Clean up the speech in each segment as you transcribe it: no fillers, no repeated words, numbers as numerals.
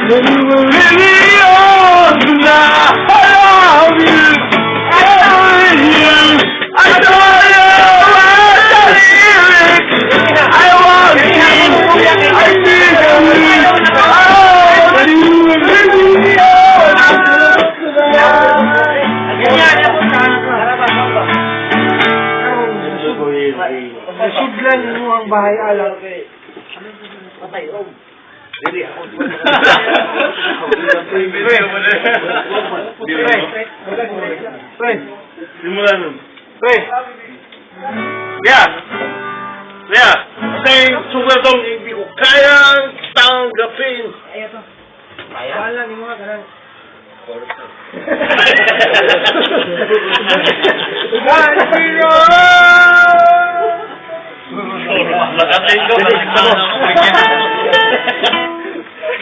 When you were really young, tonight I love you. I love you. I told you about the lyrics. I want you. I need you. Oh, when you were really young. Nasudlan mo ang bahay alam. Patay, Rom. Dili ako. Simulan nun. Yeah. Kasi yung sugar dong hindi ko kayang tanggapin. Wala ni mga ganang.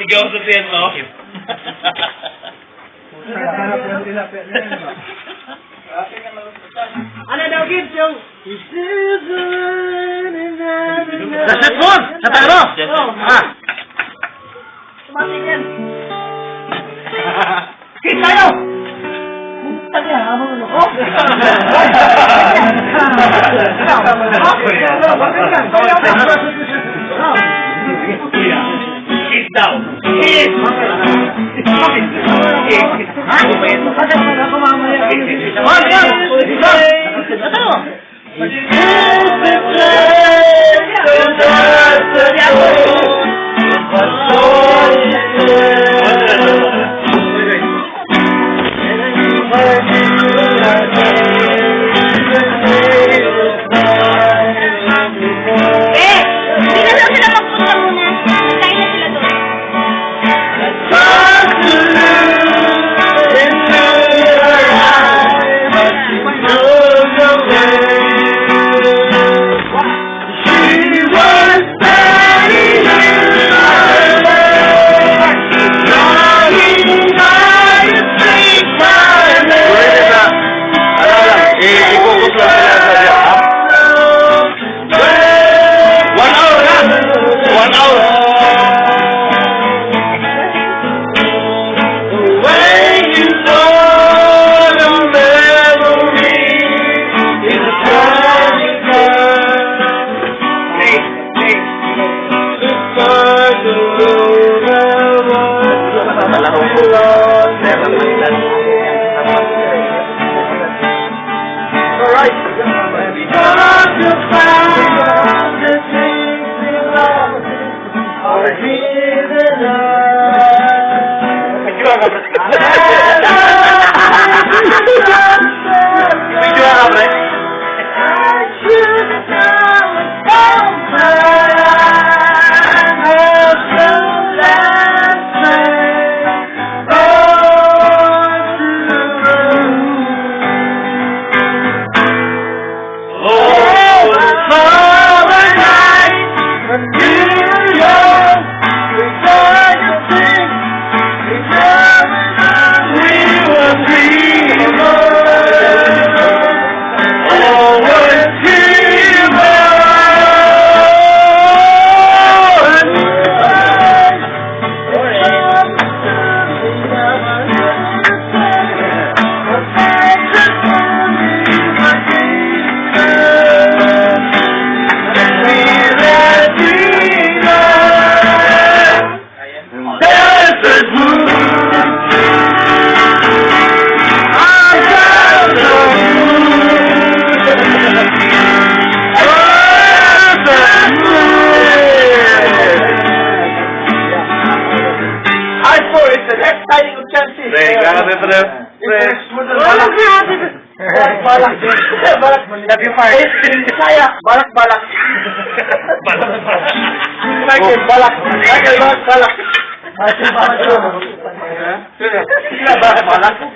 Sigaw sa tiyan mo. Ano daw gift yung? That's it, Juan! Sa tayo! Tumating yan. Hit tayo! Tanya, habang ano? Hit down! Hit!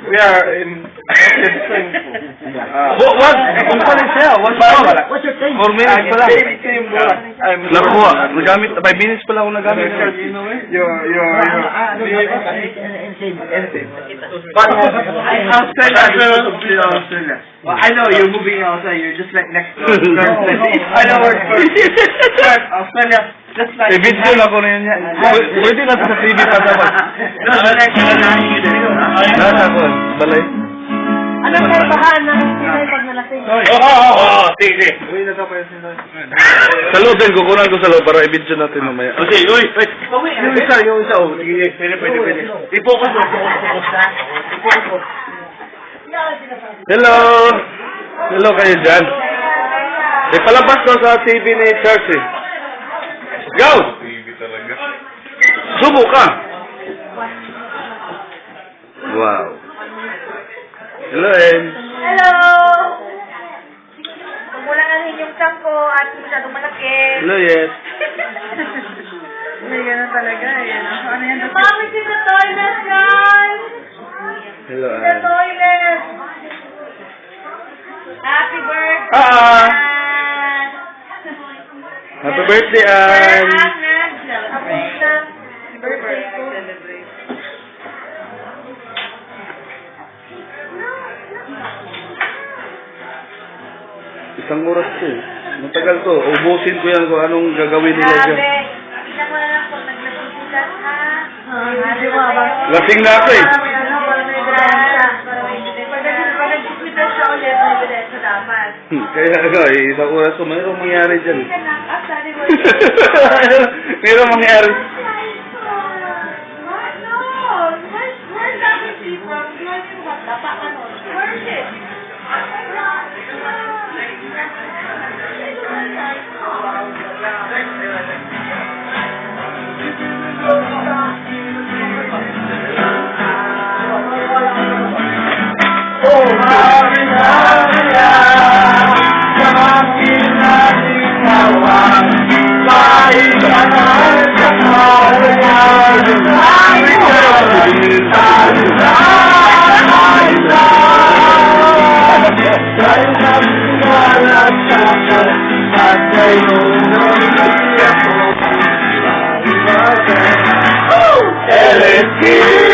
We are in what? What's your thing? 4 minutes pa lang. Nakuha. Nagamit, 5 minutes pa lang ako nagamit. Australia. Well, I know you're moving outside. You're just like next door. I know where. Australia. I-video na ko na yun yan. Pwede na sa TV pa naman. Nasa ko, balay. Ano kayo bahan ng Pinoy pag nalasing? Oo, sige. Sa loob din, kukunan ko sa loob para i-video natin mamaya. Okay, uy. Yung isa, oh. Sige, pwede. I-focus mo. Hello! Hello kayo dyan. Palabas ko sa TV ni Church eh. Go! TV talaga. Subo ka! Wow. Hello, En. Hello! Kumulang ang inyong tangko at masyadong malaki. Hello, Yes. May gano'n talaga eh. Ano yan? Mami, si the toilet, guys! Hello, Si the Ann. toilet! Happy birthday! Ah! Happy birthday, Ann. Birthday ko. Isang oras to eh. Matagal to. Ubusin ko yan kung anong gagawin nila dyan. Grabe. Tingnan mo na lang kung naglasing sila, ha? Di ba? Lasing na ako eh. Ano, para may ebidensya. Pag nag-hospital siya ulit, may ebidensya dapat. Kaya ano eh, isang oras to. Mayroong mangyari dyan. Hindi ka lang. Ah, sorry, Mayroong mangyari. Where's that receipt from? Dapat ano? Where is it? LSD